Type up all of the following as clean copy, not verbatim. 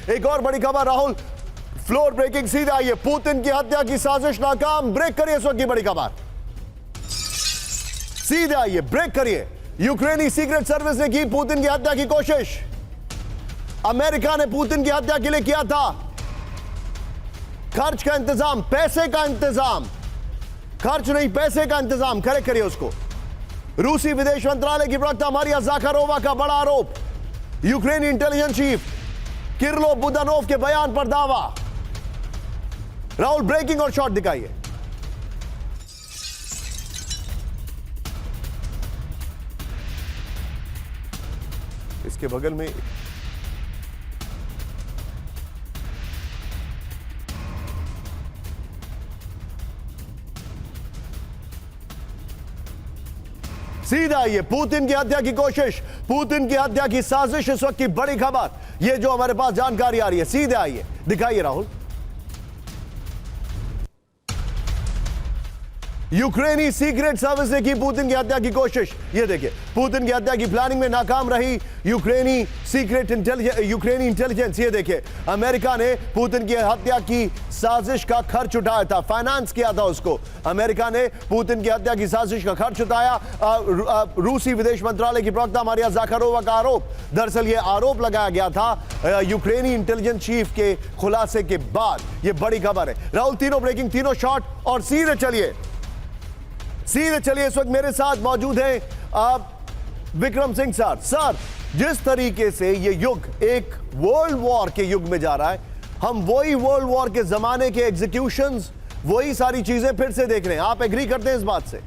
एक और बड़ी खबर राहुल, फ्लोर ब्रेकिंग सीधा आइए, पुतिन की हत्या की साजिश नाकाम, ब्रेक करिए इस वक्त की बड़ी खबर, सीधे आइए ब्रेक करिए। यूक्रेनी सीक्रेट सर्विस ने की पुतिन की हत्या की कोशिश, अमेरिका ने पुतिन की हत्या के लिए किया था खर्च का इंतजाम, पैसे का इंतजाम, खर्च नहीं पैसे का इंतजाम, करेक्ट करिए उसको। रूसी विदेश मंत्रालय की प्रवक्ता मारिया ज़ाखारोवा का बड़ा आरोप, यूक्रेनी इंटेलिजेंस चीफ किरिलो बुदानोव के बयान पर दावा। राहुल ब्रेकिंग और शॉट दिखाइए। इसके बगल में सीधा ये पुतिन की हत्या की कोशिश, पुतिन की हत्या की साजिश इस वक्त की बड़ी खबर, ये जो हमारे पास जानकारी आ रही है, सीधे आइए दिखाइए राहुल। यूक्रेनी सीक्रेट सर्विस ने की पुतिन की हत्या की कोशिश, ये देखिए पुतिन की हत्या की प्लानिंग में नाकाम रही यूक्रेनी इंटेलिजेंस। ये देखिए अमेरिका ने पुतिन की हत्या की साजिश का खर्च उठाया था, फाइनेंस किया था उसको, अमेरिका ने पुतिन की हत्या की साजिश का खर्च उठाया। रूसी विदेश मंत्रालय की प्रवक्ता मारिया ज़ाखारोवा का आरोप, दरअसल ये आरोप लगाया गया था यूक्रेनी इंटेलिजेंस चीफ के खुलासे के बाद। ये बड़ी खबर है राहुल, तीनों ब्रेकिंग, तीनों शॉट और सीधे चलिए इस वक्त मेरे साथ मौजूद हैं विक्रम सिंह सर। सर, जिस तरीके से ये युग एक वर्ल्ड वॉर के युग में जा रहा है, हम वही वर्ल्ड वॉर के जमाने के एग्जीक्यूशंस, वही सारी चीजें फिर से देख रहे हैं, आप एग्री करते हैं इस बात से?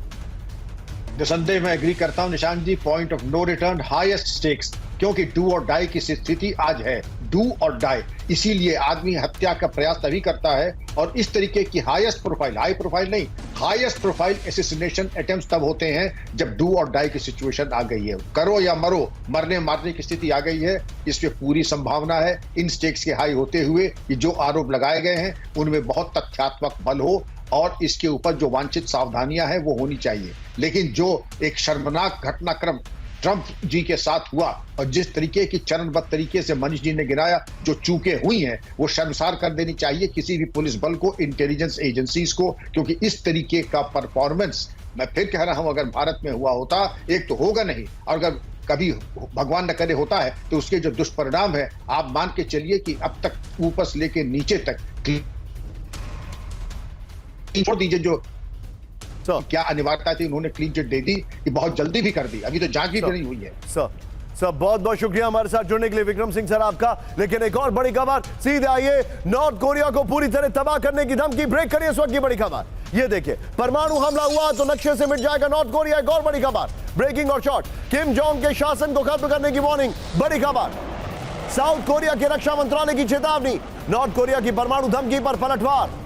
निसंदेह मैं एग्री करता हूं Nishant ji, point of no return, highest stakes, क्योंकि डू और डाई की स्थिति आज है, डू और डाई। इसीलिए आदमी हत्या का प्रयास तभी करता है, और इस तरीके की हाईएस्ट प्रोफाइल, हाई प्रोफाइल नहीं, हाईएस्ट प्रोफाइल एसेसिनेशन अटेम्प्ट्स तब होते हैं जब डू और डाई की सिचुएशन आ गई है, करो या मरो, मरने मारने की स्थिति आ गई है। इसमें पूरी संभावना है इन स्टेक्स के हाई होते हुए कि जो आरोप लगाए गए हैं उनमें बहुत तथ्यात्मक बल हो, और इसके ऊपर जो वांछित सावधानियां हैं वो होनी चाहिए। लेकिन जो एक शर्मनाक घटनाक्रम ट्रंप जी के साथ हुआ, और जिस तरीके की चरणबद्ध तरीके से मनीष जी ने गिनाया, जो चूकें हुई हैं वो शर्मसार कर देनी चाहिए किसी भी पुलिस बल को, इंटेलिजेंस एजेंसीज को, क्योंकि इस तरीके का परफॉर्मेंस, मैं फिर कह रहा हूं, अगर भारत में हुआ होता, एक तो होगा नहीं, और अगर कभी भगवान न करे होता है तो उसके जो दुष्परिणाम है, आप मान के चलिए कि अब तक ऊपर से लेकर नीचे तक छोड़ दीजिए, जो क्या अनिवार्यता थी उन्होंने क्लीन चिट दे दी, कि बहुत जल्दी भी कर दी, अभी तो जांच भी नहीं हुई है। सर बहुत बहुत शुक्रिया हमारे साथ जुड़ने के लिए विक्रम सिंह सर आपका। लेकिन एक और बड़ी खबर, सीधे आइए, नॉर्थ कोरिया को पूरी तरह तबाह करने की धमकी, ब्रेक करिए इस वक्त की बड़ी खबर, ये देखिए परमाणु हमला हुआ तो नक्शे से मिट जाएगा नॉर्थ कोरिया। एक और बड़ी खबर, ब्रेकिंग और शॉर्ट, किम जोंग के शासन को खत्म करने की वार्निंग, बड़ी खबर, साउथ कोरिया के रक्षा मंत्रालय की चेतावनी, नॉर्थ कोरिया की परमाणु धमकी पर पलटवार।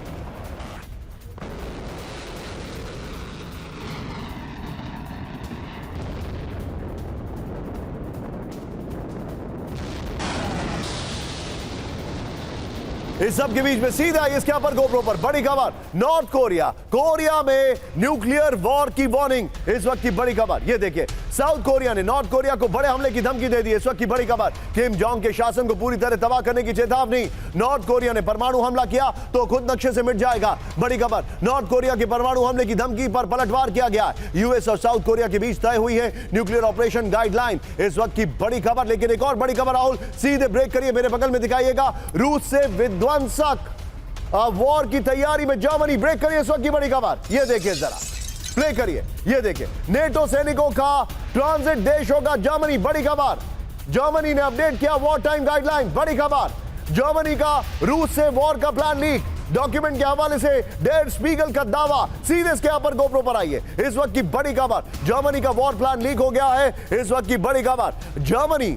इस सब के बीच में सीधा इसके ऊपर गोप्रो पर बड़ी खबर, नॉर्थ कोरिया में न्यूक्लियर वॉर की वार्निंग, इस वक्त की बड़ी खबर, ये देखिए साउथ कोरिया ने नॉर्थ कोरिया को बड़े हमले की धमकी दे दी। इस वक्त की बड़ी खबर, किम जोंग के शासन को पूरी तरह तबाह करने की चेतावनी, नॉर्थ कोरिया ने परमाणु हमला किया तो खुद नक्शे से मिट जाएगा, बड़ी खबर, नॉर्थ कोरिया के परमाणु हमले की धमकी पर पलटवार किया गया। यूएस और साउथ कोरिया के बीच तय हुई है न्यूक्लियर ऑपरेशन गाइडलाइन, इस वक्त की बड़ी खबर। लेकिन एक और बड़ी खबर राहुल, सीधे ब्रेक करिए, मेरे बगल में दिखाइएगा, रूस से विध्वंसक वॉर की तैयारी में जर्मनी, ब्रेक करिए इस वक्त की बड़ी खबर, ये देखिए जरा प्ले करिए, ये देखिए नेटो सैनिकों का ट्रांजिट देश होगा जर्मनी, बड़ी खबर, जर्मनी ने अपडेट किया वॉर टाइम गाइडलाइन, बड़ी खबर, जर्मनी का रूस से वॉर का प्लान लीक, डॉक्यूमेंट के हवाले से डेर स्पीगल का दावा, सीधे इसके यहां पर गोप्रो पर आइए, इस वक्त की बड़ी खबर, जर्मनी का वॉर प्लान लीक हो गया है, इस वक्त की बड़ी खबर, जर्मनी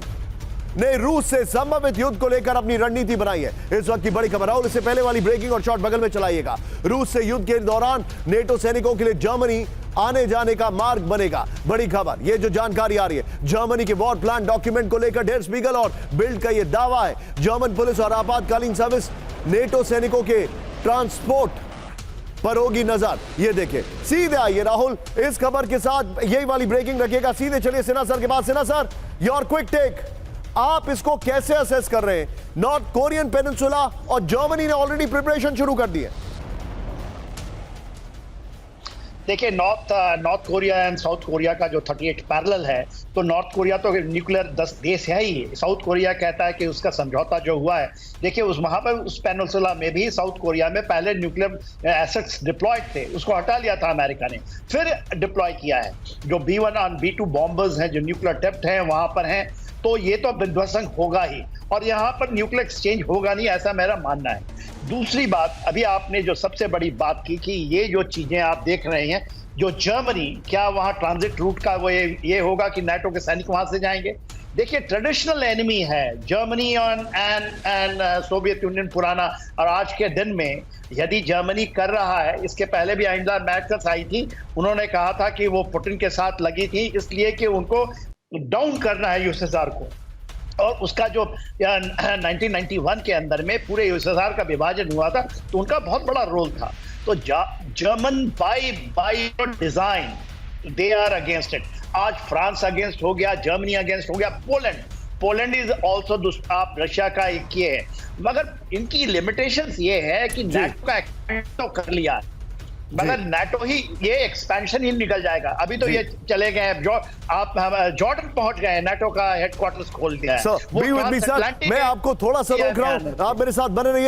ने रूस से संभावित युद्ध को लेकर अपनी रणनीति बनाई है, इस वक्त की बड़ी खबर। और इससे पहले वाली ब्रेकिंग और शॉट बगल में चलाइएगा, रूस से युद्ध के दौरान नेटो सैनिकों के लिए जर्मनी आने जाने का मार्ग बनेगा, बड़ी खबर, ये जो जानकारी आ रही है, जर्मनी के वॉर प्लान डॉक्यूमेंट को लेकर डेर स्पीगल और बिल्ड का यह दावा है, जर्मन पुलिस और आपातकालीन सर्विस नेटो सैनिकों के ट्रांसपोर्ट पर होगी नजर, ये देखिए, सीधे आइए राहुल इस खबर के साथ, यही वाली ब्रेकिंग रखिएगा, सीधे चलिए सिन्हा सर के पास। Sinha sir, your quick take, आप इसको कैसे असेस कर रहे हैं? नॉर्थ कोरियन पेनिनसुला और जर्मनी ने ऑलरेडी प्रिपरेशन शुरू कर दी है। देखिए, North Korea and South Korea का जो 38 पैरेलल है, तो नॉर्थ कोरिया तो न्यूक्लियर 10 देश है ही। साउथ कोरिया कहता है कि उसका समझौता जो हुआ है, देखिए वहां पर उस पेनिनसुला में भी साउथ कोरिया में पहले न्यूक्लियर एसेट्स डिप्लॉयड थे, उसको हटा लिया था अमेरिका ने, फिर डिप्लॉय किया है। जो B1 और B2 बॉम्बर्स हैं जो न्यूक्लियर टेप्ट हैं वहां पर हैं, तो ये तो विध्वंसक होगा ही, और यहाँ पर न्यूक्लियर एक्सचेंज होगा नहीं, ऐसा मेरा मानना है। दूसरी बात, अभी आपने जो सबसे बड़ी बात की कि ये जो चीजें आप देख रहे हैं, जो जर्मनी, क्या वहां ट्रांजिट रूट का वो ये होगा कि नाटो के सैनिक वहां से जाएंगे? देखिए, ट्रेडिशनल एनिमी है जर्मनी एंड सोवियत यूनियन पुराना, और आज के दिन में यदि जर्मनी कर रहा है, इसके पहले भी एंजेला मैर्केल आई थी, उन्होंने कहा था कि वो पुतिन के साथ लगी थी इसलिए कि उनको डाउन करना है यूएसएसआर को, और उसका जो 1991 के अंदर में पूरे यूएसएसआर का विभाजन हुआ था, तो उनका बहुत बड़ा रोल था। तो German by design they are against it. आज फ्रांस अगेंस्ट हो गया, जर्मनी अगेंस्ट हो गया, पोलैंड इज ऑल्सो आप रशिया का एक ये है, मगर इनकी लिमिटेशंस ये है कि नाटो का तो कर लिया, मगर नाटो ही ये एक्सपेंशन ही निकल जाएगा। अभी तो ये चले गए हैं, आप जॉर्डन पहुंच गए, नाटो का हेडक्वार्टर्स खोल दिया है। मैं आपको थोड़ा सा रोक रहा हूं, आप मेरे साथ बने रहिए।